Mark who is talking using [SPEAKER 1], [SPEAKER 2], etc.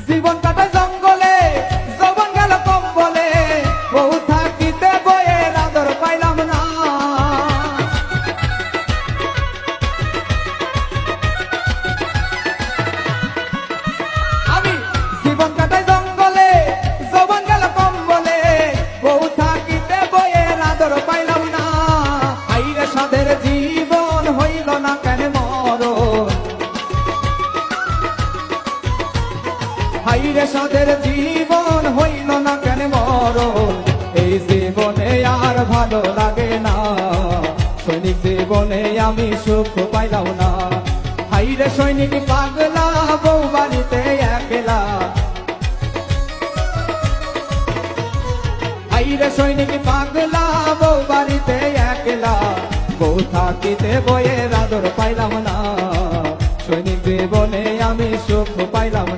[SPEAKER 1] জীবন কাটায় জঙ্গলে, যৌবন গেল কম্বলে, বউ থাকিতে বইয়ের আদর পাইলাম না। আমি জীবন কাটায় জঙ্গলে, যৌবন গেল কম্বলে, বউ থাকিতে বইয়ের আদর পাইলাম না। আইরে সাধের জীবন হইল না কেন মরণ, হাইরে সাধের জীবন হইল না কেন মরণ। এই জীবনে আর ভালো লাগে না, সৈনিক জীবনে আমি সুখ পাইলাম না। হাইরে সৈনিক পাগলা, বউ বাড়িতে একলা। হাইরে সৈনিক পাগলা, বউ বাড়িতে একলা, বউ থাকিতে বইয়ের আদর পাইলাম না। সৈনিক জীবনে আমি সুখ পাইলাম না।